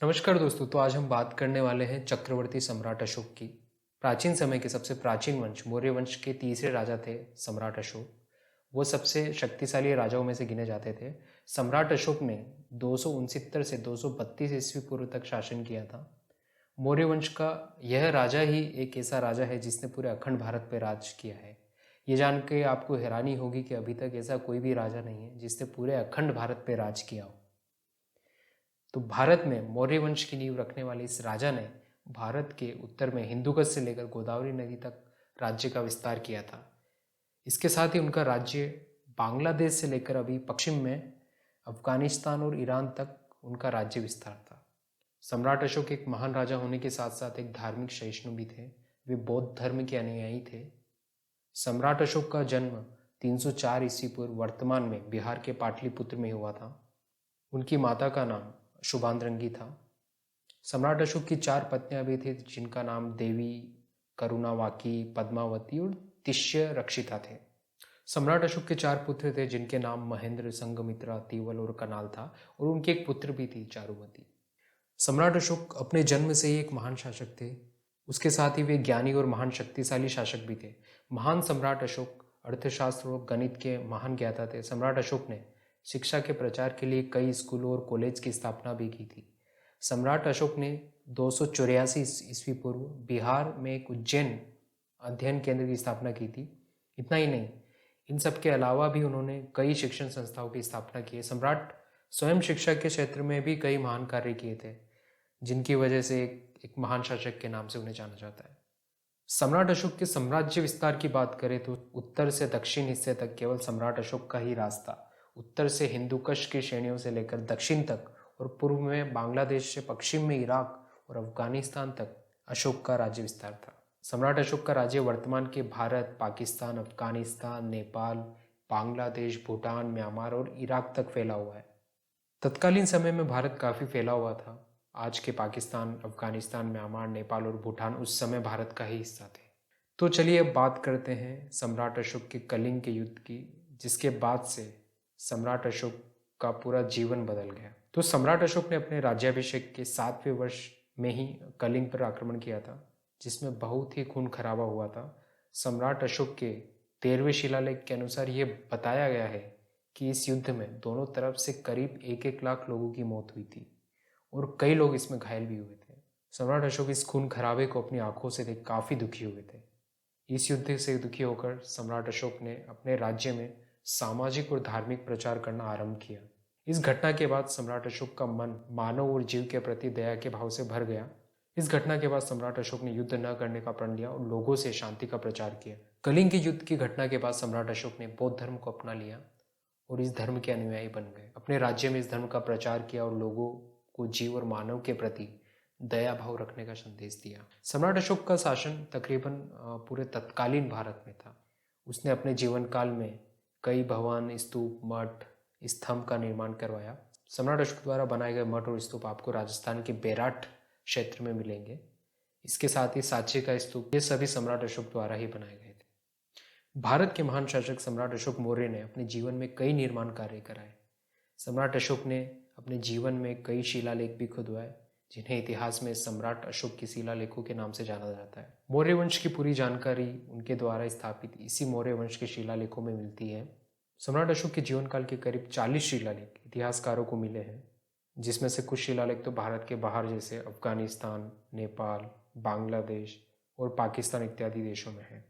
नमस्कार दोस्तों। तो आज हम बात करने वाले हैं चक्रवर्ती सम्राट अशोक की। प्राचीन समय के सबसे प्राचीन वंश मौर्य वंश के तीसरे राजा थे सम्राट अशोक। वो सबसे शक्तिशाली राजाओं में से गिने जाते थे। सम्राट अशोक ने 269 से 232 ईस्वी पूर्व तक शासन किया था। मौर्य वंश का यह राजा ही एक ऐसा राजा है जिसने पूरे अखंड भारत पर राज किया है। ये जान के आपको हैरानी होगी कि अभी तक ऐसा कोई भी राजा नहीं है जिसने पूरे अखंड भारत पर राज किया हो। तो भारत में मौर्य वंश की नींव रखने वाले इस राजा ने भारत के उत्तर में हिंदुकुश से लेकर गोदावरी नदी तक राज्य का विस्तार किया था। इसके साथ ही उनका राज्य बांग्लादेश से लेकर अभी पश्चिम में अफगानिस्तान और ईरान तक उनका राज्य विस्तार था। सम्राट अशोक एक महान राजा होने के साथ साथ एक धार्मिक सहिष्णु भी थे। वे बौद्ध धर्म के अनुयायी थे। सम्राट अशोक का जन्म 304 ईस्वी पूर्व वर्तमान में बिहार के पाटलिपुत्र में हुआ था। उनकी माता का नाम शुभांतरंगी था। सम्राट अशोक की 4 पत्नियां भी थी जिनका नाम देवी, करुणावाकी, पद्मावती और तिष्य रक्षिता थे। सम्राट अशोक के 4 पुत्र थे जिनके नाम महेंद्र, संघमित्रा, तीवल और कनाल था और उनकी एक पुत्र भी थी चारुमती। सम्राट अशोक अपने जन्म से ही एक महान शासक थे। उसके साथ ही वे ज्ञानी और महान शक्तिशाली शासक भी थे। महान सम्राट अशोक अर्थशास्त्र और गणित के महान ज्ञाता थे। सम्राट अशोक ने शिक्षा के प्रचार के लिए कई स्कूलों और कॉलेज की स्थापना भी की थी। सम्राट अशोक ने 284 ईस्वी पूर्व बिहार में एक उज्जैन अध्ययन केंद्र की स्थापना की थी। इतना ही नहीं, इन सब के अलावा भी उन्होंने कई शिक्षण संस्थाओं की स्थापना की है। सम्राट स्वयं शिक्षा के क्षेत्र में भी कई महान कार्य किए थे जिनकी वजह से एक महान शासक के नाम से उन्हें जाना जाता है। सम्राट अशोक के साम्राज्य विस्तार की बात करें तो उत्तर से दक्षिण हिस्से तक केवल सम्राट अशोक का ही राज था। उत्तर से हिंदुकुश की श्रेणियों से लेकर दक्षिण तक और पूर्व में बांग्लादेश से पश्चिम में इराक और अफगानिस्तान तक अशोक का राज्य विस्तार था। सम्राट अशोक का राज्य वर्तमान के भारत, पाकिस्तान, अफगानिस्तान, नेपाल, बांग्लादेश, भूटान, म्यांमार और इराक तक फैला हुआ है। तत्कालीन समय में भारत काफ़ी फैला हुआ था। आज के पाकिस्तान, अफगानिस्तान, म्यांमार, नेपाल और भूटान उस समय भारत का ही हिस्सा थे। तो चलिए अब बात करते हैं सम्राट अशोक के कलिंग के युद्ध की, जिसके बाद से सम्राट अशोक का पूरा जीवन बदल गया। तो सम्राट अशोक ने अपने राज्याभिषेक के 7वें वर्ष में ही कलिंग पर आक्रमण किया था, जिसमें बहुत ही खून खराबा हुआ था। सम्राट अशोक के 13वें शिलालेख के अनुसार यह बताया गया है कि इस युद्ध में दोनों तरफ से करीब 1-1 लाख लोगों की मौत हुई थी और कई लोग इसमें घायल भी हुए थे। सम्राट अशोक इस खून खराबे को अपनी आंखों से देख काफ़ी दुखी हुए थे। इस युद्ध से दुखी होकर सम्राट अशोक ने अपने राज्य में सामाजिक और धार्मिक प्रचार करना आरंभ किया। इस घटना के बाद सम्राट अशोक का मन मानव और जीव के प्रति दया के भाव से भर गया। इस घटना के बाद सम्राट अशोक ने युद्ध न करने का प्रण लिया और लोगों से शांति का प्रचार किया। कलिंग के युद्ध की घटना के बाद सम्राट अशोक ने बौद्ध धर्म को अपना लिया और इस धर्म के अनुयायी बन गए। अपने राज्य में इस धर्म का प्रचार किया और लोगों को जीव और मानव के प्रति दया भाव रखने का संदेश दिया। सम्राट अशोक का शासन तकरीबन पूरे तत्कालीन भारत में था। उसने अपने जीवन काल में कई भवन, स्तूप, मठ, स्तंभ का निर्माण करवाया। सम्राट अशोक द्वारा बनाए गए मठ और स्तूप आपको राजस्थान के बेराट क्षेत्र में मिलेंगे। इसके साथ ही सांची का स्तूप, ये सभी सम्राट अशोक द्वारा ही बनाए गए थे। भारत के महान शासक सम्राट अशोक मौर्य ने अपने जीवन में कई निर्माण कार्य कराए। सम्राट अशोक ने अपने जीवन में कई शिलालेख भी खुदवाए जिन्हें इतिहास में सम्राट अशोक के शिलालेखों के नाम से जाना जाता है। मौर्य वंश की पूरी जानकारी उनके द्वारा स्थापित इसी मौर्य वंश के शिलालेखों में मिलती है। सम्राट अशोक के जीवन काल के करीब 40 शिलालेख इतिहासकारों को मिले हैं, जिसमें से कुछ शिलालेख तो भारत के बाहर जैसे अफगानिस्तान, नेपाल, बांग्लादेश और पाकिस्तान इत्यादि देशों में है।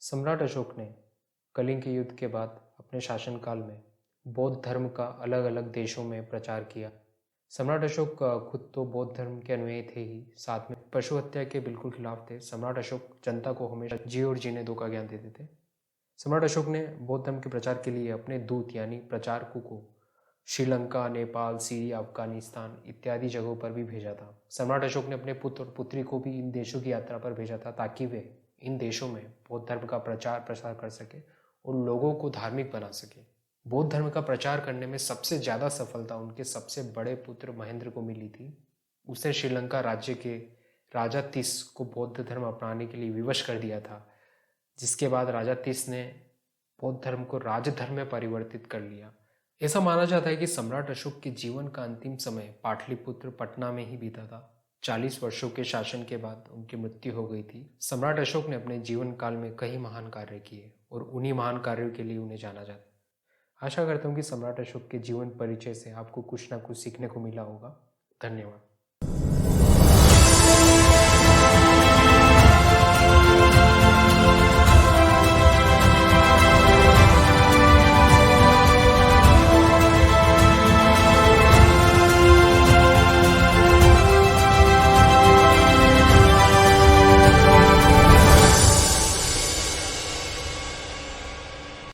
सम्राट अशोक ने कलिंग के युद्ध के बाद अपने शासनकाल में बौद्ध धर्म का अलग अलग देशों में प्रचार किया। सम्राट अशोक खुद तो बौद्ध धर्म के अनुयायी थे ही, साथ में पशु हत्या के बिल्कुल खिलाफ थे। सम्राट अशोक जनता को हमेशा जी और जीने दो का ज्ञान देते थे। सम्राट अशोक ने बौद्ध धर्म के प्रचार के लिए अपने दूत यानी प्रचारकों को श्रीलंका, नेपाल, सीरिया, अफगानिस्तान इत्यादि जगहों पर भी भेजा था। सम्राट अशोक ने अपने पुत्र और पुत्री को भी इन देशों की यात्रा पर भेजा था ताकि वे इन देशों में बौद्ध धर्म का प्रचार प्रसार कर सके और लोगों को धार्मिक बना सके। बौद्ध धर्म का प्रचार करने में सबसे ज़्यादा सफलता उनके सबसे बड़े पुत्र महेंद्र को मिली थी। उसने श्रीलंका राज्य के राजा तिस को बौद्ध धर्म अपनाने के लिए विवश कर दिया था, जिसके बाद राजा तिस ने बौद्ध धर्म को राजधर्म में परिवर्तित कर लिया। ऐसा माना जाता है कि सम्राट अशोक के जीवन का अंतिम समय पाटलिपुत्र पटना में ही बीता था। 40 वर्षों के शासन के बाद उनकी मृत्यु हो गई थी। सम्राट अशोक ने अपने जीवन काल में कई महान कार्य किए और उन्हीं महान कार्यों के लिए उन्हें जाना जाता है। आशा करता हूँ कि सम्राट अशोक के जीवन परिचय से आपको कुछ ना कुछ सीखने को मिला होगा। धन्यवाद।